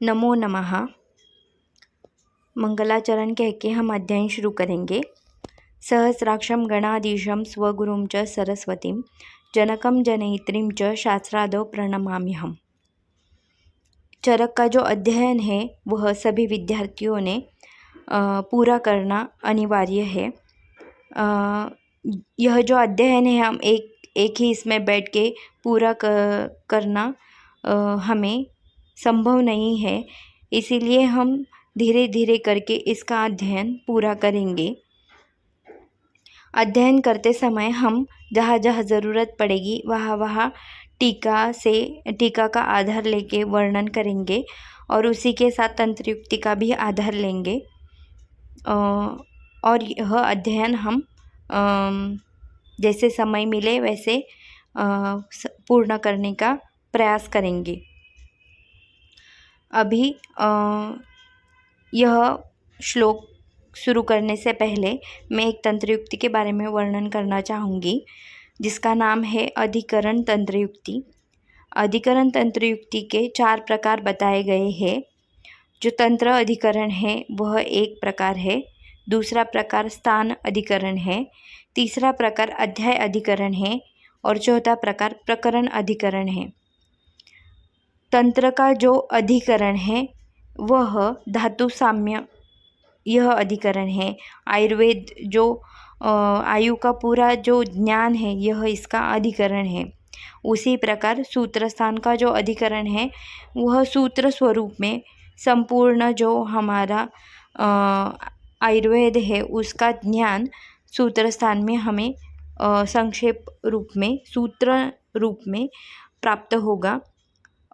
नमो नमः। मंगलाचरण कह के हम अध्ययन शुरू करेंगे। सहस्राक्षं गणाधीशं स्वगुरुं च सरस्वतीं जनकं जनयित्रीं च शास्त्रादौ प्रणमाम्यहम्। चरक का जो अध्ययन है वह सभी विद्यार्थियों ने पूरा करना अनिवार्य है। यह जो अध्ययन है हम एक ही इसमें बैठ के पूरा करना हमें संभव नहीं है, इसीलिए हम धीरे धीरे करके इसका अध्ययन पूरा करेंगे। अध्ययन करते समय हम जहाँ जहाँ ज़रूरत पड़ेगी वहाँ टीका का आधार लेके वर्णन करेंगे और उसी के साथ तंत्रयुक्ति का भी आधार लेंगे। और यह अध्ययन हम जैसे समय मिले वैसे पूर्ण करने का प्रयास करेंगे। अभी यह श्लोक शुरू करने से पहले मैं एक तंत्रयुक्ति के बारे में वर्णन करना चाहूँगी, जिसका नाम है अधिकरण तंत्रयुक्ति। अधिकरण तंत्रयुक्ति के 4 प्रकार बताए गए हैं। जो तंत्र अधिकरण है वह एक प्रकार है, दूसरा प्रकार स्थान अधिकरण है, तीसरा प्रकार अध्याय अधिकरण है और चौथा प्रकार प्रकरण अधिकरण है। तंत्र का जो अधिकरण है वह धातु साम्य यह अधिकरण है। आयुर्वेद जो आयु का पूरा जो ज्ञान है यह इसका अधिकरण है। उसी प्रकार सूत्र स्थान का जो अधिकरण है वह सूत्र स्वरूप में संपूर्ण जो हमारा आयुर्वेद है उसका ज्ञान सूत्र स्थान में हमें संक्षेप रूप में सूत्र रूप में प्राप्त होगा।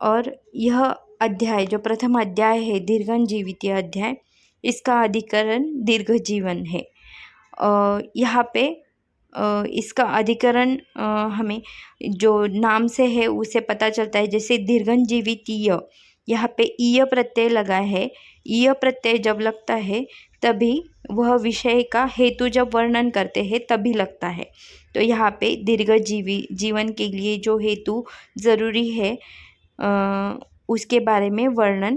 और यह अध्याय जो प्रथम अध्याय है दीर्घन जीवितीय अध्याय, इसका अधिकरण दीर्घ जीवन है। यहाँ पे इसका अधिकरण हमें जो नाम से है उसे पता चलता है। जैसे दीर्घन जीवितीय, यहाँ पे ईय प्रत्यय लगा है। ईय प्रत्यय जब लगता है तभी वह विषय का हेतु जब वर्णन करते हैं तभी लगता है। तो यहाँ पे दीर्घ जीवन के लिए जो हेतु ज़रूरी है उसके बारे में वर्णन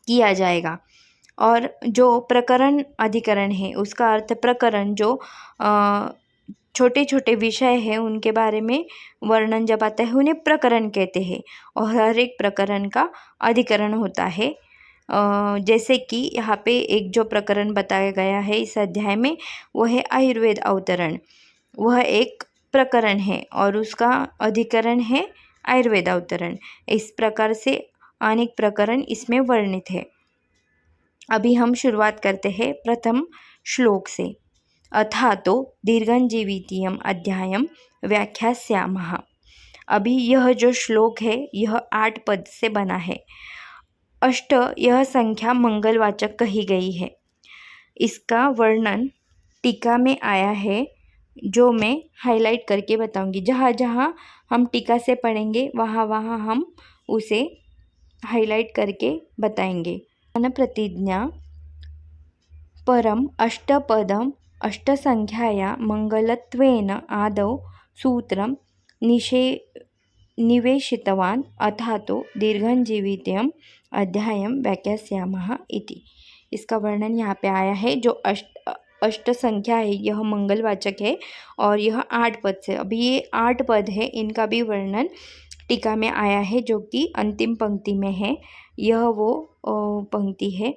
किया जाएगा। और जो प्रकरण अधिकरण है उसका अर्थ प्रकरण जो छोटे छोटे विषय हैं उनके बारे में वर्णन जब आता है उन्हें प्रकरण कहते हैं। और हर एक प्रकरण का अधिकरण होता है। जैसे कि यहाँ पे एक जो प्रकरण बताया गया है इस अध्याय में वह है आयुर्वेद अवतरण। वह एक प्रकरण है और उसका अधिकरण है आयुर्वेद अवतरण। इस प्रकार से अनेक प्रकरण इसमें वर्णित है। अभी हम शुरुआत करते हैं प्रथम श्लोक से। अथा तो दीर्घं जीवितीयम् अध्यायं व्याख्यास्यामः। अभी यह जो श्लोक है यह 8 पद से बना है। अष्ट यह संख्या मंगलवाचक कही गई है। इसका वर्णन टीका में आया है, जो मैं हाईलाइट करके बताऊंगी। जहाँ जहाँ हम टीका से पढ़ेंगे वहाँ वहाँ हम उसे हाईलाइट करके बताएंगे। प्रतिज्ञा परम अष्टपदम अष्टसंख्याया मंगलत्वेन आदौ सूत्रं निवेशितवान् अथा तो दीर्घं जीवितीयम् अध्यायं व्याख्यास्यामः इति। इसका वर्णन यहाँ पे आया है। जो अष्ट संख्या है यह मंगलवाचक है और यह 8 पद से। अभी ये 8 पद है, इनका भी वर्णन टीका में आया है जो कि अंतिम पंक्ति में है। यह वो पंक्ति है,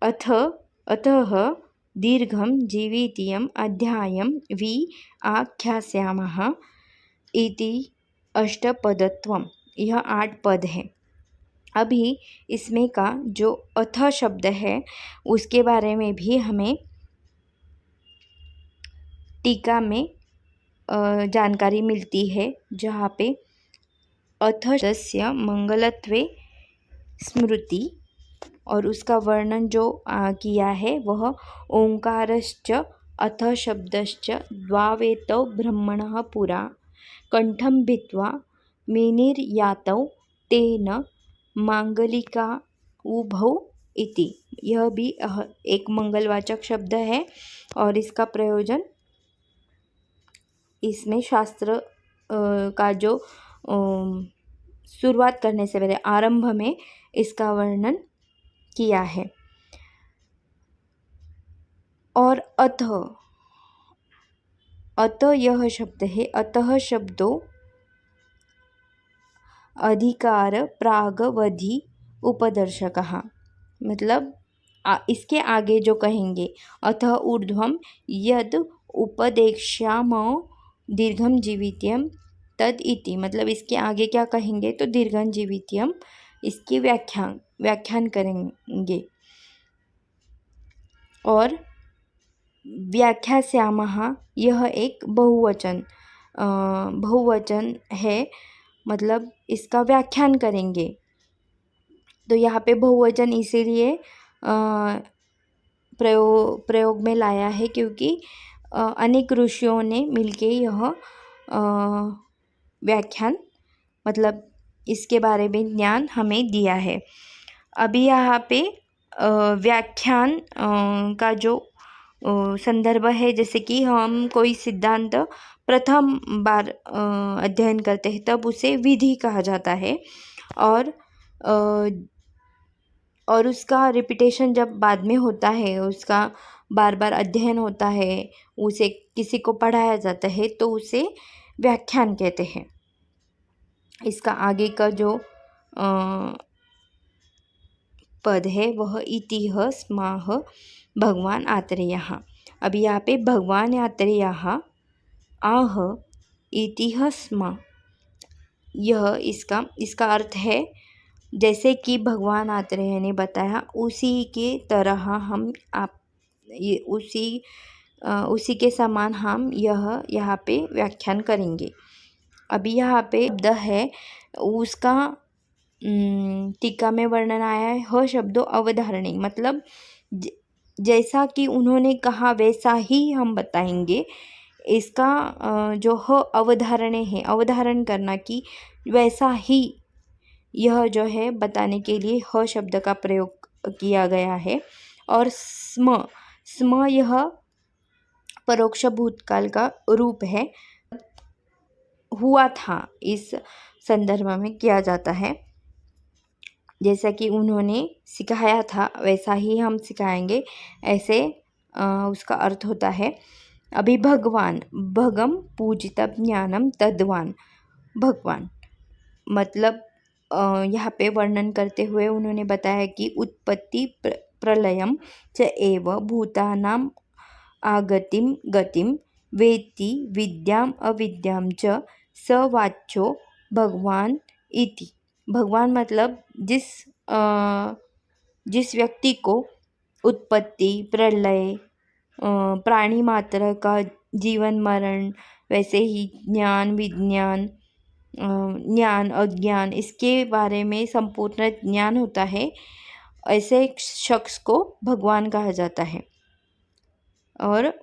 अतः दीर्घं जीवितीयम् अध्यायं व्याख्यास्यामः इति अष्टपदत्वम्। यह 8 पद है। अभी इसमें का जो अथ शब्द है उसके बारे में भी हमें टीका में जानकारी मिलती है, जहाँ पे अथ तस्य मंगलत्वे स्मृति और उसका वर्णन जो किया है वह ओंकारश्च अथ शब्दश्च द्वावेतौ ब्रह्मणः पुरा कंठं भित्वा मेनिर्यातौ तेन मांगलिका उभौ इति। यह भी एक मंगलवाचक शब्द है और इसका प्रयोजन इसमें शास्त्र का जो शुरुआत करने से पहले आरंभ में इसका वर्णन किया है। और अतः यह शब्द है, अतः शब्दों अधिकार प्रागवधि उपदर्शकः, मतलब इसके आगे जो कहेंगे अतः ऊर्ध्वम यद उपदेक्ष्यामो दीर्घम जीवित्यम तद इति, मतलब इसके आगे क्या कहेंगे तो दीर्घम जीवित्यम, इसकी व्याख्यान करेंगे। और व्याख्यास्यामः, यह एक बहुवचन है, मतलब इसका व्याख्यान करेंगे। तो यहाँ पे बहुवचन इसीलिए प्रयोग में लाया है क्योंकि अनेक ऋषियों ने मिलके यह व्याख्यान, मतलब इसके बारे में ज्ञान हमें दिया है। अभी यहाँ पे व्याख्यान का जो संदर्भ है, जैसे कि हम कोई सिद्धांत प्रथम बार अध्ययन करते हैं तब उसे विधि कहा जाता है, और उसका रिपीटेशन जब बाद में होता है, उसका बार बार अध्ययन होता है, उसे किसी को पढ़ाया जाता है तो उसे व्याख्यान कहते हैं। इसका आगे का जो पद है वह इतिह स्माह भगवान आत्रेयः। अभी यहाँ पे भगवान आत्रेयः आह इतिह स्म, यह इसका अर्थ है जैसे कि भगवान आत्रेय ने बताया उसी के तरह हम उसी के समान हम यहाँ पे व्याख्यान करेंगे। अभी यहाँ पे शब्द है, उसका टीका में वर्णन आया है, ह शब्दों अवधारणी, मतलब जैसा कि उन्होंने कहा वैसा ही हम बताएंगे। इसका जो ह अवधारणे है, अवधारण करना कि वैसा ही, यह जो है बताने के लिए ह शब्द का प्रयोग किया गया है। और स्म यह परोक्ष भूतकाल का रूप है, हुआ था, इस संदर्भ में किया जाता है। जैसा कि उन्होंने सिखाया था वैसा ही हम सिखाएंगे, ऐसे उसका अर्थ होता है। अभी भगवान, भगम पूजितम ज्ञानम तद्वान, भगवान मतलब यहाँ पे वर्णन करते हुए उन्होंने बताया कि उत्पत्ति प्रलयम च एव भूतानाम आगतिम गतिम वेत्ति विद्याम अविद्याम च स वाच्यो भगवान इति। भगवान मतलब जिस व्यक्ति को उत्पत्ति प्रलय, प्राणी मात्र का जीवन मरण, वैसे ही ज्ञान विज्ञान, ज्ञान अज्ञान, इसके बारे में संपूर्ण ज्ञान होता है, ऐसे एक शख्स को भगवान कहा जाता है। और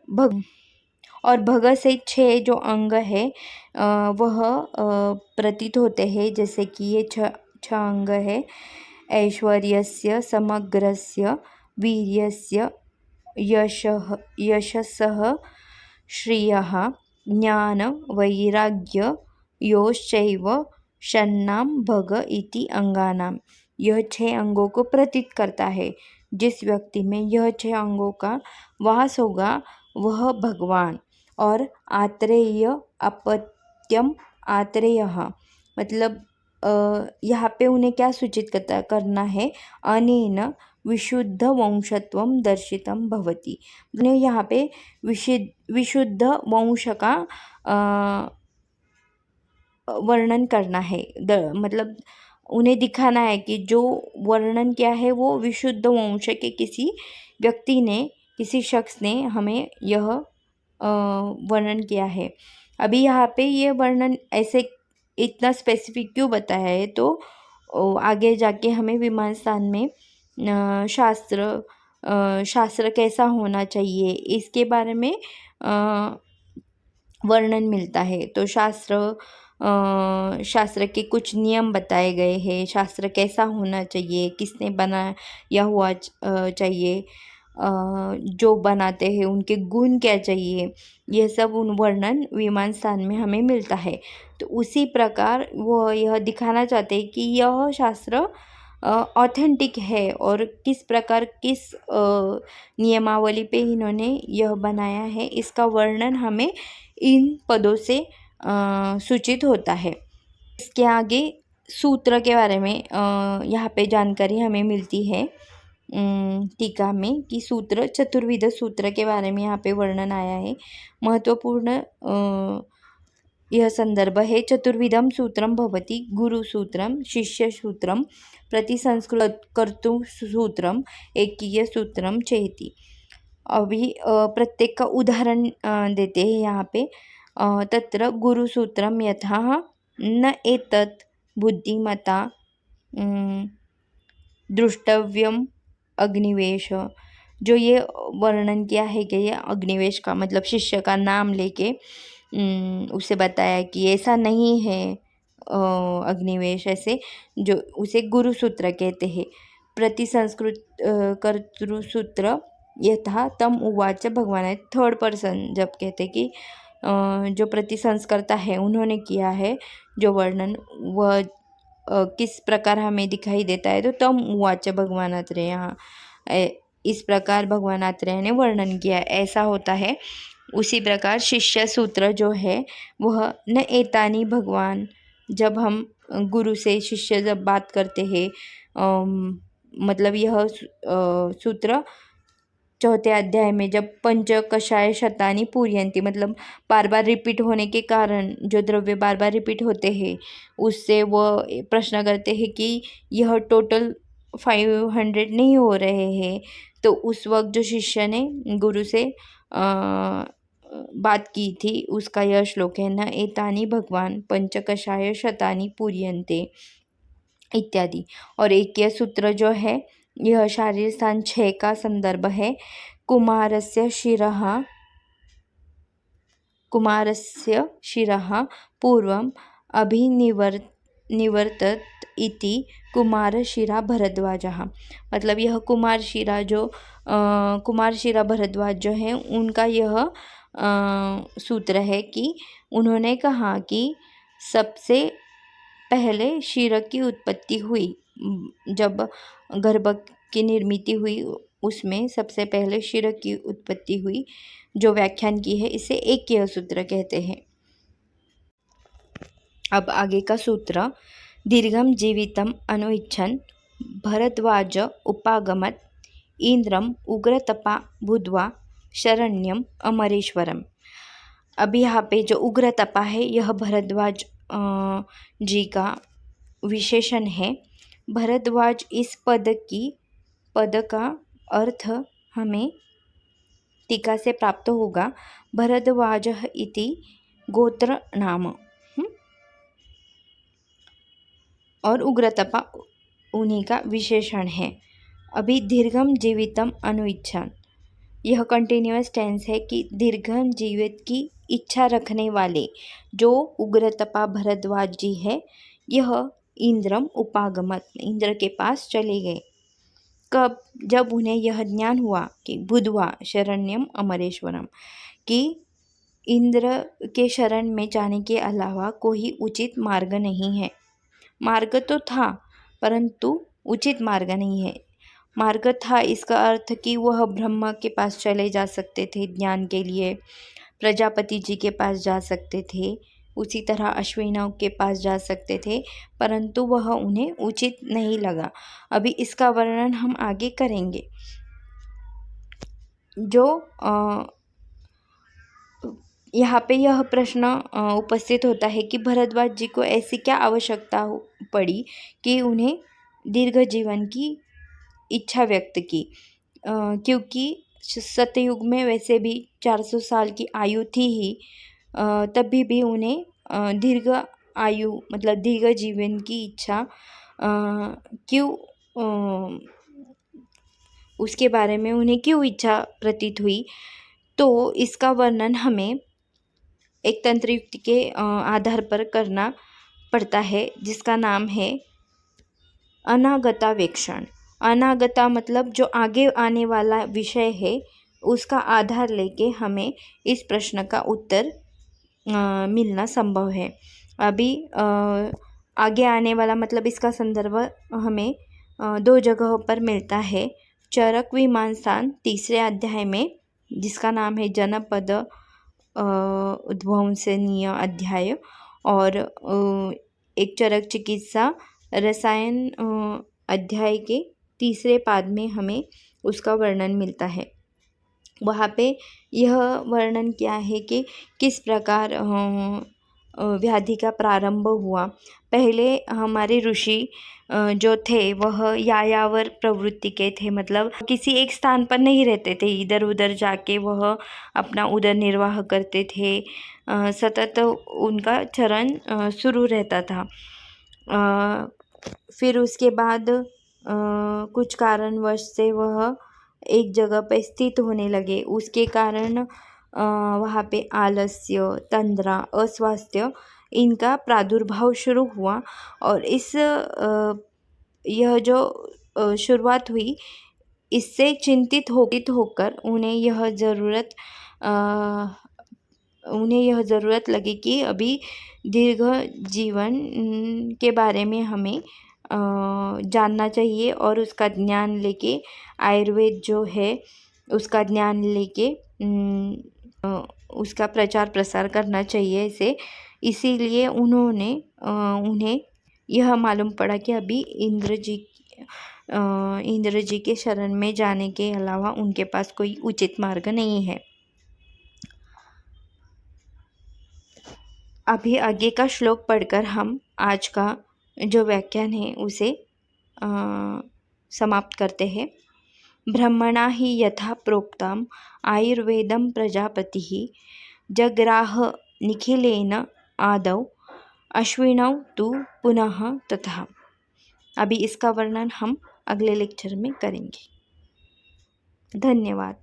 भग से 6 जो अंग है वह प्रतीत होते हैं, जैसे कि ये 6 अंग है, ऐश्वर्यस्य, समग्रस्य, वीर्यस्य, यशसः, श्रियः, ज्ञान वैराग्य योश्चैव षण्णाम भग इति अंगानाम। यह 6 अंगों को प्रतीत करता है। जिस व्यक्ति में यह 6 अंगों का वास होगा वह भगवान। और आत्रेय अपत्यम आत्रेयः, मतलब यहाँ पे उन्हें क्या सूचित करना है, अनेन विशुद्ध वंशत्वम दर्शितम भवति। उन्हें यहाँ पे विशुद्ध वंश का वर्णन करना है, मतलब उन्हें दिखाना है कि जो वर्णन किया है वो विशुद्ध वंश के किसी व्यक्ति ने, किसी शख्स ने हमें यह वर्णन किया है। अभी यहाँ पे ये वर्णन ऐसे इतना स्पेसिफिक क्यों बताया है, तो आगे जाके हमें विमान स्थान में शास्त्र कैसा होना चाहिए इसके बारे में वर्णन मिलता है। तो शास्त्र के कुछ नियम बताए गए हैं, शास्त्र कैसा होना चाहिए, किसने बनाया हुआ चाहिए, जो बनाते हैं उनके गुण क्या चाहिए, यह सब उन वर्णन विमान स्थान में हमें मिलता है। तो तो उसी प्रकार वो यह दिखाना चाहते हैं कि यह शास्त्र ऑथेंटिक है और किस प्रकार किस नियमावली पे इन्होंने यह बनाया है, इसका वर्णन हमें इन पदों से सूचित होता है। इसके आगे सूत्र के बारे में यहाँ पे जानकारी हमें मिलती है टीका में कि सूत्र चतुर्विध सूत्र के बारे में यहाँ पे वर्णन आया है। महत्वपूर्ण यह संदर्भ है। चतुर्विधम सूत्रम भवति गुरुसूत्रम, शिष्यसूत्रम, प्रतिसंस्कृत कर्तृसूत्रम, एकीय सूत्रम चेति। अभी प्रत्येक का उदाहरण देते हैं यहाँ पे। तत्र गुरुसूत्रम यथा न एतत् बुद्धिमता दृष्टव्यम अग्निवेश। जो ये वर्णन किया है कि ये अग्निवेश का मतलब शिष्य का नाम लेके उसे बताया कि ऐसा नहीं है अग्निवेश, ऐसे जो उसे गुरुसूत्र कहते हैं। प्रतिसंस्कृत कर्तृसूत्र यथा तम उवाच भगवान है, थर्ड पर्सन जब कहते कि जो प्रतिसंस्कर्ता है उन्होंने किया है जो वर्णन, वह किस प्रकार हमें दिखाई देता है। तो तम उवाच भगवान अत्रेय, यहाँ इस प्रकार भगवान अत्रेय ने वर्णन किया, ऐसा होता है। उसी प्रकार शिष्य सूत्र जो है वह न एतानी भगवान, जब हम गुरु से शिष्य जब बात करते हैं मतलब यह सूत्र चौथे अध्याय में जब पंच कषाय शतानी पूर्यंती, मतलब बार बार रिपीट होने के कारण जो द्रव्य बार बार रिपीट होते हैं उससे वो प्रश्न करते हैं कि यह टोटल 500 नहीं हो रहे हैं। तो उस वक्त जो शिष्य ने गुरु से बात की थी उसका यह श्लोक है, न एतानी भगवान पंचकषाय शतानी पूर्यन्ते इत्यादि। और एक यह सूत्र जो है यह शारीर स्थान 6 का संदर्भ है। कुमारस्य शिरः पूर्वम निवर्तत इति कुमारशिरा भरद्वाजः। मतलब यह कुमारशिरा भरद्वाज जो है उनका यह सूत्र है कि उन्होंने कहा कि सबसे पहले शिर की उत्पत्ति हुई, जब गर्भ की निर्मिति हुई उसमें सबसे पहले शिर की उत्पत्ति हुई, जो व्याख्यान की है इसे एक यह सूत्र कहते हैं। अब आगे का सूत्र, दीर्घम जीवितम अनुइच्छन भरद्वाज उपागमत इंद्रम उग्रतपा बुध्वा शरण्यम अमरेश्वरम। अब यहाँ पे जो उग्रतपा है यह भरद्वाज जी का विशेषण है। भरद्वाज इस पद का अर्थ हमें टीका से प्राप्त होगा। भरद्वाज इति गोत्र नाम और उग्रतपा उन्हीं का विशेषण है। अभी दीर्घम जीवितम अनुइच्छन, यह कंटिन्यूअस टेंस है कि दीर्घम जीवित की इच्छा रखने वाले जो उग्रतपा भरद्वाज जी है, यह इंद्रम उपागमत, इंद्र के पास चले गए। कब? जब उन्हें यह ज्ञान हुआ कि बुध्वा शरण्यम अमरेश्वरम, कि इंद्र के शरण में जाने के अलावा कोई उचित मार्ग नहीं है। मार्ग तो था परंतु उचित मार्ग नहीं है। मार्ग था इसका अर्थ कि वह ब्रह्मा के पास चले जा सकते थे ज्ञान के लिए, प्रजापति जी के पास जा सकते थे, उसी तरह अश्विनों के पास जा सकते थे, परंतु वह उन्हें उचित नहीं लगा। अभी इसका वर्णन हम आगे करेंगे। जो यहाँ पे यह प्रश्न उपस्थित होता है कि भरद्वाज जी को ऐसी क्या आवश्यकता पड़ी कि उन्हें दीर्घ जीवन की इच्छा व्यक्त की, क्योंकि सतयुग में वैसे भी 400 साल की आयु थी ही, तभी भी उन्हें दीर्घ आयु मतलब दीर्घ जीवन की इच्छा क्यों, उसके बारे में उन्हें क्यों इच्छा प्रतीत हुई। तो इसका वर्णन हमें एक तंत्र युक्ति के आधार पर करना पड़ता है, जिसका नाम है अनागतावेक्षण। अनागता मतलब जो आगे आने वाला विषय है उसका आधार लेके हमें इस प्रश्न का उत्तर मिलना संभव है। अभी आगे आने वाला मतलब इसका संदर्भ हमें 2 जगहों पर मिलता है। चरक विमानस्थान तीसरे अध्याय में, जिसका नाम है जनपद उद्वंसनीय अध्याय, और एक चरक चिकित्सा रसायन अध्याय के तीसरे पाद में हमें उसका वर्णन मिलता है। वहाँ पे यह वर्णन क्या है कि किस प्रकार व्याधि का प्रारंभ हुआ। पहले हमारे ऋषि जो थे वह यायावर प्रवृत्ति के थे, मतलब किसी एक स्थान पर नहीं रहते थे, इधर उधर जाके वह अपना उदर निर्वाह करते थे। सतत उनका चरण शुरू रहता था। फिर उसके बाद कुछ कारणवश से वह एक जगह पे स्थित होने लगे। उसके कारण वहाँ पे आलस्य, तंद्रा, अस्वास्थ्य, इनका प्रादुर्भाव शुरू हुआ। और यह जो शुरुआत हुई, इससे चिंतित होकर उन्हें यह ज़रूरत लगी कि अभी दीर्घ जीवन के बारे में हमें जानना चाहिए, और उसका ज्ञान लेके आयुर्वेद जो है उसका ज्ञान लेके उसका प्रचार प्रसार करना चाहिए इसे। इसीलिए उन्हें यह मालूम पड़ा कि अभी इंद्र जी के शरण में जाने के अलावा उनके पास कोई उचित मार्ग नहीं है। अभी आगे का श्लोक पढ़कर हम आज का जो व्याख्यान है उसे समाप्त करते हैं। ब्रह्मणा हि यथा प्रोक्तम आयुर्वेदं प्रजापतिः जग्राह निखिलेन आदौ अश्विनौ तु पुनः तथा। अभी इसका वर्णन हम अगले लेक्चर में करेंगे। धन्यवाद।